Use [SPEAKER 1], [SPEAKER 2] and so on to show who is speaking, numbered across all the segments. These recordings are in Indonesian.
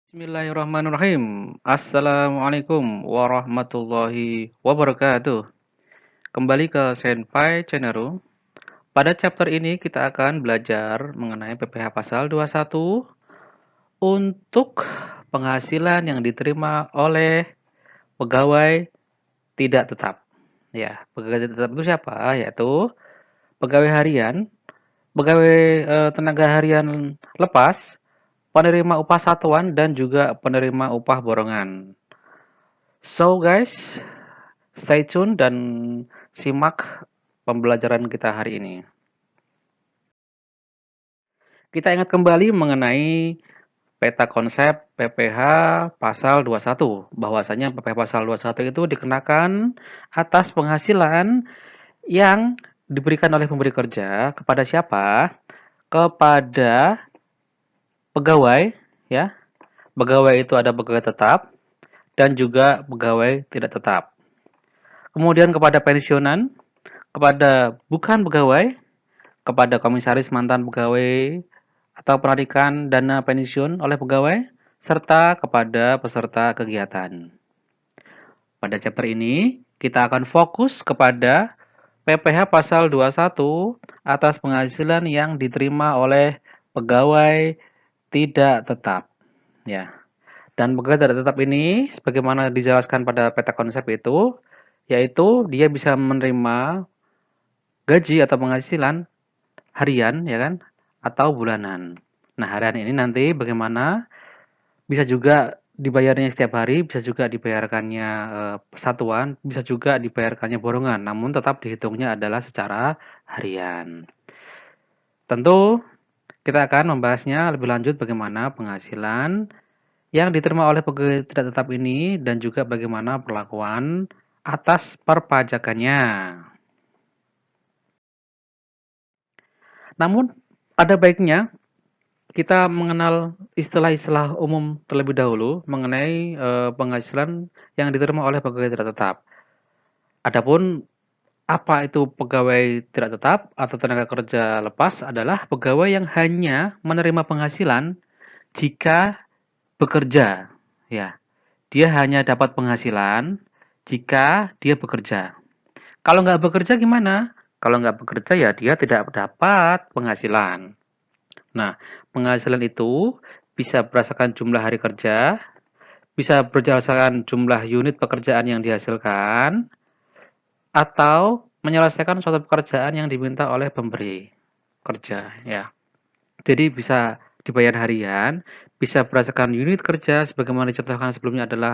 [SPEAKER 1] Bismillahirrahmanirrahim. Assalamualaikum warahmatullahi wabarakatuh. Kembali ke Senpai Channel. Pada chapter ini kita akan belajar mengenai PPh pasal 21 untuk penghasilan yang diterima oleh pegawai tidak tetap. Ya, pegawai tidak tetap itu siapa? Yaitu pegawai harian, pegawai tenaga harian lepas, penerima upah satuan dan juga penerima upah borongan. So guys, stay tune dan simak pembelajaran kita hari ini. Kita ingat kembali mengenai peta konsep PPh pasal 21. Bahwasanya PPh pasal 21 itu dikenakan atas penghasilan yang diberikan oleh pemberi kerja kepada siapa? Kepada pegawai, ya. Pegawai itu ada pegawai tetap dan juga pegawai tidak tetap. Kemudian kepada pensiunan, kepada bukan pegawai, kepada komisaris mantan pegawai atau penarikan dana pensiun oleh pegawai, serta kepada peserta kegiatan. Pada chapter ini, kita akan fokus kepada PPh pasal 21 atas penghasilan yang diterima oleh pegawai tidak tetap. Ya. Dan pegawai tidak tetap ini, sebagaimana dijelaskan pada peta konsep itu, yaitu dia bisa menerima gaji atau penghasilan harian, ya kan, atau bulanan. Nah, harian ini nanti bagaimana bisa juga dibayarnya setiap hari, bisa juga dibayarkannya satuan, bisa juga dibayarkannya borongan, namun tetap dihitungnya adalah secara harian. Tentu kita akan membahasnya lebih lanjut bagaimana penghasilan yang diterima oleh pegawai tidak tetap ini dan juga bagaimana perlakuan atas perpajakannya. Namun ada baiknya kita mengenal istilah-istilah umum terlebih dahulu mengenai penghasilan yang diterima oleh pegawai tidak tetap. Adapun apa itu pegawai tidak tetap atau tenaga kerja lepas adalah pegawai yang hanya menerima penghasilan jika bekerja. Ya, dia hanya dapat penghasilan jika dia bekerja. Kalau nggak bekerja gimana? Kalau nggak bekerja ya dia tidak dapat penghasilan. Nah, penghasilan itu bisa berdasarkan jumlah hari kerja, bisa berdasarkan jumlah unit pekerjaan yang dihasilkan, atau menyelesaikan suatu pekerjaan yang diminta oleh pemberi kerja, ya. Jadi bisa dibayar harian, bisa berdasarkan unit kerja, sebagaimana dicontohkan sebelumnya adalah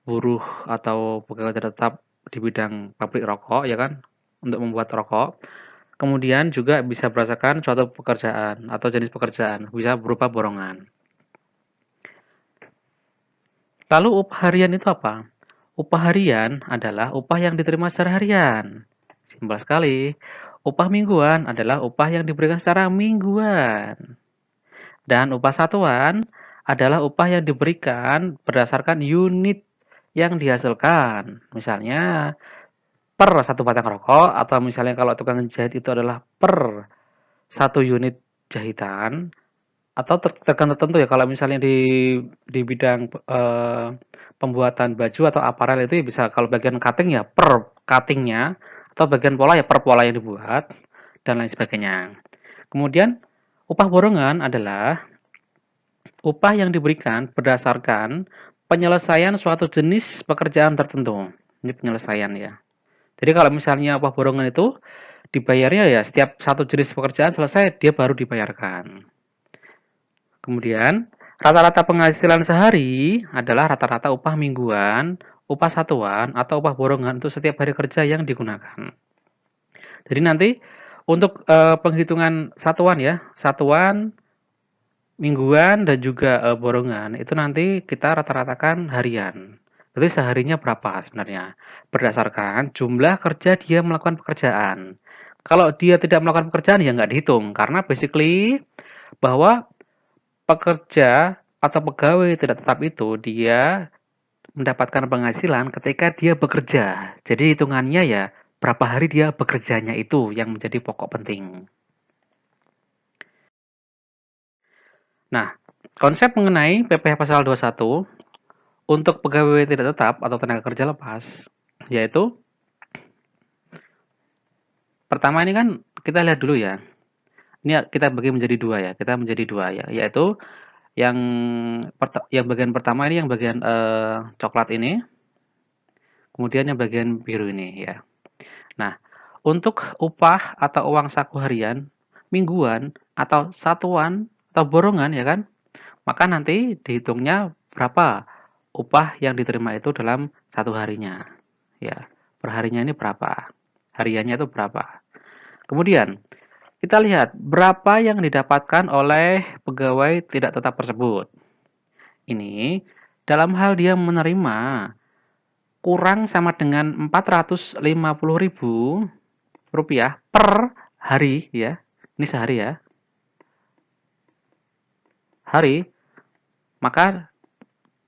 [SPEAKER 1] buruh atau pegawai tetap di bidang pabrik rokok, ya kan, untuk membuat rokok. Kemudian juga bisa berdasarkan suatu pekerjaan atau jenis pekerjaan, bisa berupa borongan. Lalu upah harian itu apa? Upah harian adalah upah yang diterima secara harian. Simpel sekali. Upah mingguan adalah upah yang diberikan secara mingguan. Dan upah satuan adalah upah yang diberikan berdasarkan unit yang dihasilkan. Misalnya per satu batang rokok, atau misalnya kalau tukang jahit itu adalah per satu unit jahitan, atau tergantung tentu ya, kalau misalnya di bidang pembuatan baju atau aparel itu ya bisa, kalau bagian cutting ya per cuttingnya, atau bagian pola ya per pola yang dibuat, dan lain sebagainya. Kemudian upah borongan adalah upah yang diberikan berdasarkan penyelesaian suatu jenis pekerjaan tertentu. Ini penyelesaian ya. Jadi kalau misalnya upah borongan itu dibayarnya ya setiap satu jenis pekerjaan selesai dia baru dibayarkan. Kemudian rata-rata penghasilan sehari adalah rata-rata upah mingguan, upah satuan, atau upah borongan untuk setiap hari kerja yang digunakan. Jadi nanti untuk penghitungan satuan ya, satuan, mingguan, dan juga borongan itu nanti kita rata-ratakan harian. Jadi seharinya berapa sebenarnya? Berdasarkan jumlah kerja dia melakukan pekerjaan. Kalau dia tidak melakukan pekerjaan ya nggak dihitung, karena basically bahwa pekerja atau pegawai tidak tetap itu dia mendapatkan penghasilan ketika dia bekerja. Jadi hitungannya ya berapa hari dia bekerjanya itu yang menjadi pokok penting. Nah, Konsep mengenai PPh pasal 21 untuk pegawai tidak tetap atau tenaga kerja lepas, yaitu pertama ini kan kita lihat dulu ya. Ini kita bagi menjadi dua ya. Kita menjadi dua ya, yaitu yang yang bagian pertama ini yang bagian coklat ini, kemudian yang bagian biru ini ya. Nah, untuk upah atau uang saku harian, mingguan, atau satuan atau borongan ya kan, maka nanti dihitungnya berapa upah yang diterima itu dalam satu harinya. Ya, perharinya ini berapa? Hariannya itu berapa? Kemudian, kita lihat berapa yang didapatkan oleh pegawai tidak tetap tersebut. Ini dalam hal dia menerima kurang sama dengan Rp450.000 per hari ya. Ini sehari ya. Hari, maka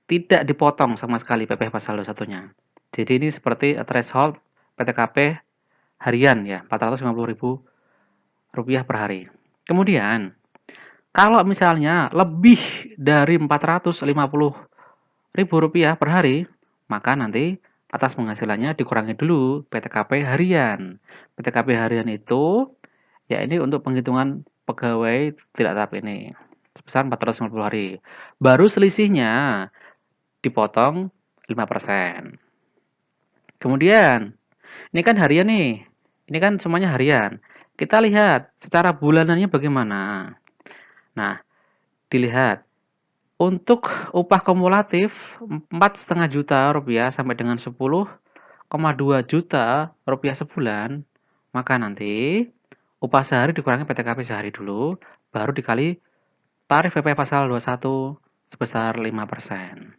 [SPEAKER 1] tidak dipotong sama sekali PPh pasal 21-nya. Jadi ini seperti threshold PTKP harian ya, Rp450.000 per hari. Kemudian, kalau misalnya lebih dari Rp450.000 per hari, maka nanti atas penghasilannya dikurangi dulu PTKP harian. PTKP harian itu ya ini untuk penghitungan pegawai tidak tetap ini sebesar 450 hari. Baru selisihnya dipotong 5%. Kemudian, ini kan harian nih. Ini kan semuanya harian. Kita lihat secara bulanannya bagaimana. Nah, dilihat untuk upah kumulatif 4,5 juta rupiah sampai dengan 10,2 juta rupiah sebulan, maka nanti upah sehari dikurangi PTKP sehari dulu, baru dikali tarif PP pasal 21 sebesar 5%.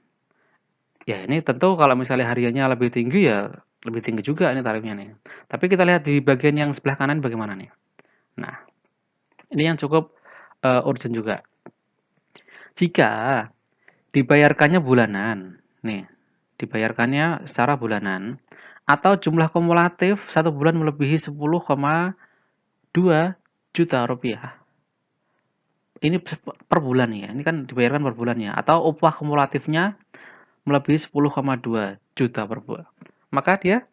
[SPEAKER 1] Ya ini tentu kalau misalnya hariannya lebih tinggi ya lebih tinggi juga ini tarifnya nih. Tapi kita lihat di bagian yang sebelah kanan bagaimana nih. Nah, ini yang cukup urgent juga. Jika dibayarkannya bulanan, nih, dibayarkannya secara bulanan atau jumlah kumulatif satu bulan melebihi 10,2 juta rupiah. Ini per bulan ya, ini kan dibayarkan per bulan ya, atau upah kumulatifnya melebihi 10,2 juta per bulan. Maka dia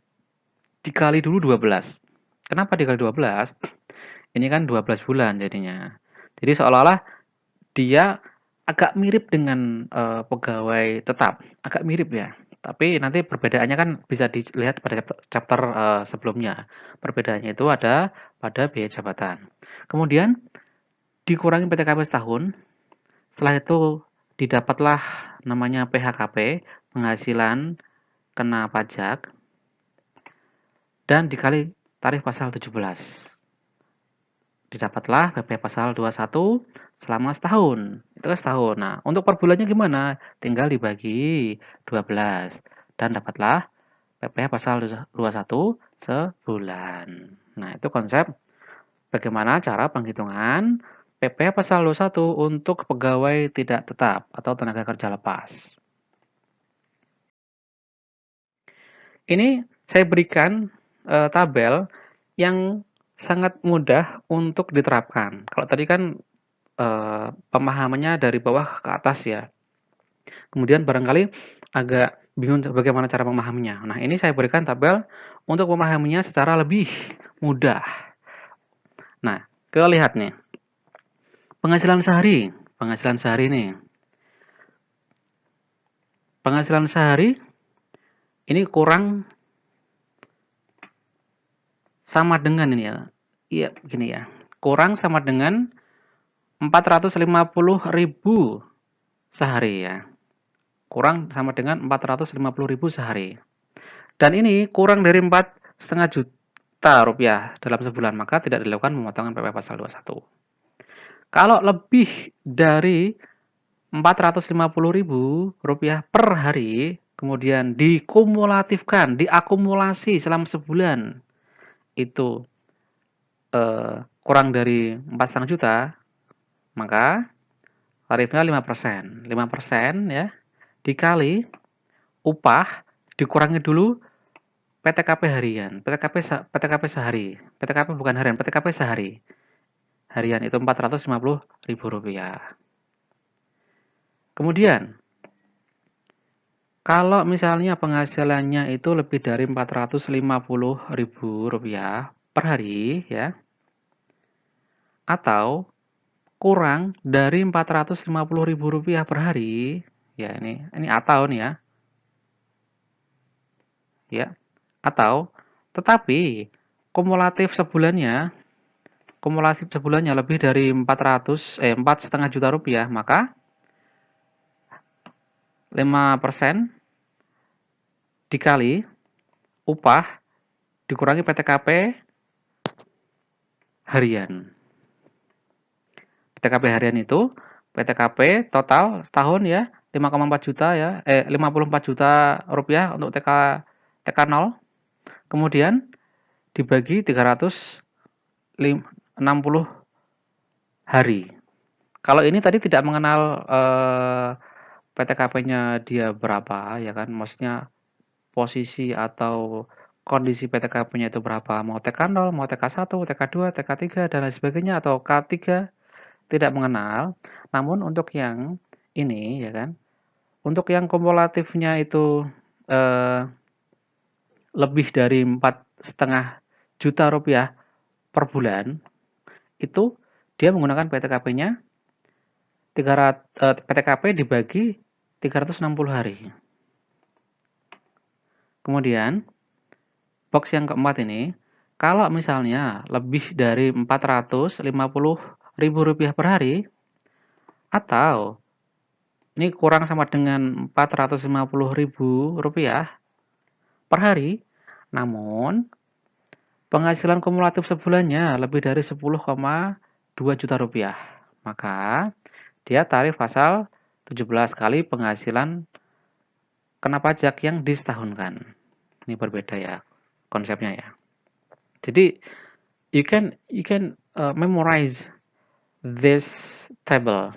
[SPEAKER 1] dikali dulu 12. Kenapa dikali 12? Ini kan 12 bulan jadinya. Jadi seolah-olah dia agak mirip dengan pegawai tetap, agak mirip ya. Tapi nanti perbedaannya kan bisa dilihat pada chapter sebelumnya. Perbedaannya itu ada pada biaya jabatan. Kemudian dikurangi PTKP setahun, setelah itu didapatlah namanya PHKP, penghasilan kena pajak, dan dikali tarif pasal 17. Didapatlah PP pasal 21 selama setahun. Itu kan setahun. Nah, untuk per bulannya gimana? Tinggal dibagi 12 dan dapatlah PP pasal 21 sebulan. Nah, itu konsep bagaimana cara penghitungan PP pasal 21 untuk pegawai tidak tetap atau tenaga kerja lepas. Ini saya berikan tabel yang sangat mudah untuk diterapkan. Kalau tadi kan pemahamannya dari bawah ke atas ya. Kemudian barangkali agak bingung bagaimana cara memahaminya. Nah, ini saya berikan tabel untuk memahaminya secara lebih mudah. Nah, kita lihat nih. Penghasilan sehari nih. Penghasilan sehari ini kurang sama dengan ini ya. Iya, begini ya. Kurang sama dengan 450.000 sehari ya. Kurang sama dengan 450.000 sehari. Dan ini kurang dari 4,5 juta rupiah dalam sebulan, maka tidak dilakukan pemotongan PP pasal 21. Kalau lebih dari 450.000 rupiah per hari, kemudian dikumulatifkan, diakumulasi selama sebulan, itu kurang dari 4,5 juta, maka tarifnya 5%. 5% ya, dikali upah, dikurangi dulu PTKP harian, PTKP sehari. PTKP bukan harian, PTKP sehari. Harian itu Rp450.000. Kemudian, kalau misalnya penghasilannya itu lebih dari Rp450.000 per hari ya, atau kurang dari Rp450.000 per hari, ya ini atau nih ya, atau tetapi kumulatif sebulannya lebih dari 4,5 juta rupiah, maka 5% dikali upah dikurangi PTKP harian. PTKP harian itu PTKP total setahun ya 5,4 juta ya, 54 juta rupiah untuk TK 0. Kemudian dibagi 360 hari. Kalau ini tadi tidak mengenal PTKP-nya dia berapa ya kan, maksudnya posisi atau kondisi PTKP-nya itu berapa, mau TK 0, mau TK 1, TK 2, TK 3 dan lain sebagainya atau K3, tidak mengenal. Namun untuk yang ini ya kan, untuk yang kumulatifnya itu lebih dari 4,5 juta rupiah per bulan, itu dia menggunakan PTKP-nya PTKP dibagi 360 hari. Kemudian box yang keempat ini, kalau misalnya lebih dari Rp450.000 per hari, atau ini kurang sama dengan Rp450.000 per hari, namun penghasilan kumulatif sebulannya lebih dari Rp10,2 juta, maka dia tarif pasal 17 kali penghasilan kena pajak yang disetahunkan. Ini berbeda ya konsepnya ya. Jadi you can memorize this table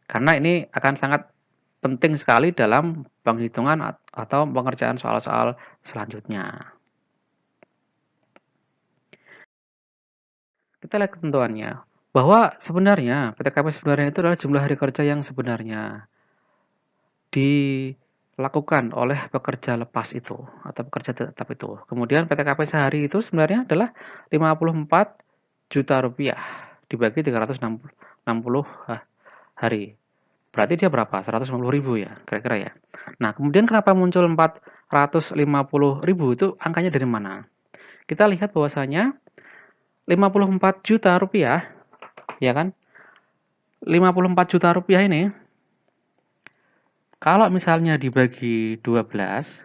[SPEAKER 1] karena ini akan sangat penting sekali dalam penghitungan atau pengerjaan soal-soal selanjutnya. Kita lihat ketentuannya bahwa sebenarnya PTKP sebenarnya itu adalah jumlah hari kerja yang sebenarnya dilakukan oleh pekerja lepas itu atau pekerja tetap itu. Kemudian PTKP sehari itu sebenarnya adalah Rp54 juta dibagi 360 hari. Berarti dia berapa? 150.000 ya, kira-kira ya. Nah, kemudian kenapa muncul 450.000 itu angkanya dari mana? Kita lihat bahwasanya Rp54 juta, ya kan? Rp54 juta ini kalau misalnya dibagi 12,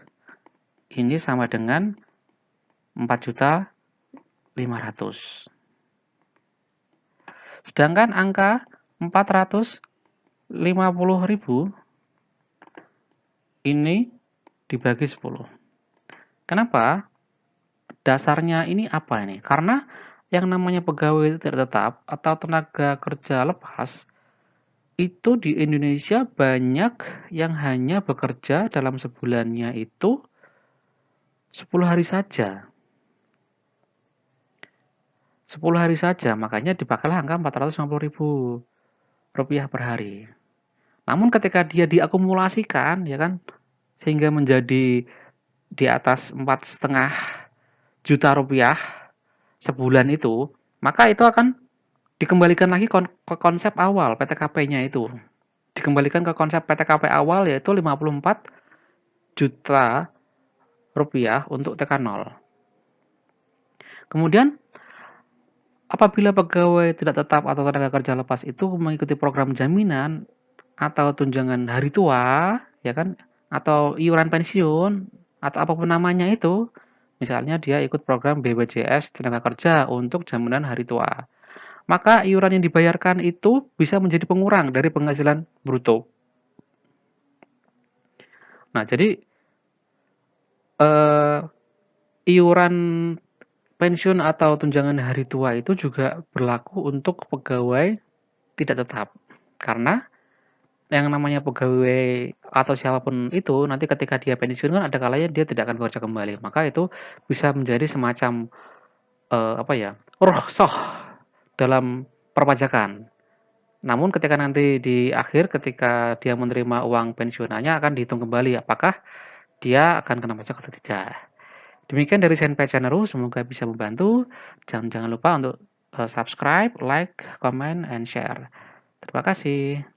[SPEAKER 1] ini sama dengan 4.500.000. Sedangkan angka 450.000 ini dibagi 10. Kenapa? Dasarnya ini apa ini? Karena yang namanya pegawai tidak tetap atau tenaga kerja lepas itu di Indonesia banyak yang hanya bekerja dalam sebulannya itu 10 hari saja. 10 hari saja, makanya dipakailah angka Rp450.000 per hari. Namun ketika dia diakumulasikan, ya kan, sehingga menjadi di atas 4,5 juta rupiah sebulan itu, maka itu akan dikembalikan lagi ke konsep awal PTKP-nya itu. Dikembalikan ke konsep PTKP awal yaitu Rp54 juta untuk TK 0. Kemudian apabila pegawai tidak tetap atau tenaga kerja lepas itu mengikuti program jaminan atau tunjangan hari tua, ya kan, atau iuran pensiun atau apapun namanya itu, misalnya dia ikut program BPJS tenaga kerja untuk jaminan hari tua, maka iuran yang dibayarkan itu bisa menjadi pengurang dari penghasilan bruto. Nah, jadi iuran pensiun atau tunjangan hari tua itu juga berlaku untuk pegawai tidak tetap. Karena yang namanya pegawai atau siapapun itu nanti ketika dia pensiun kan ada kalanya dia tidak akan bekerja kembali. Maka itu bisa menjadi semacam rukhsah dalam perpajakan. Namun ketika nanti di akhir, ketika dia menerima uang pensiunannya akan dihitung kembali apakah dia akan kena pajak atau tidak. Demikian dari Senpai Channel, semoga bisa membantu. Jangan jangan lupa untuk subscribe, like, comment, and share. Terima kasih.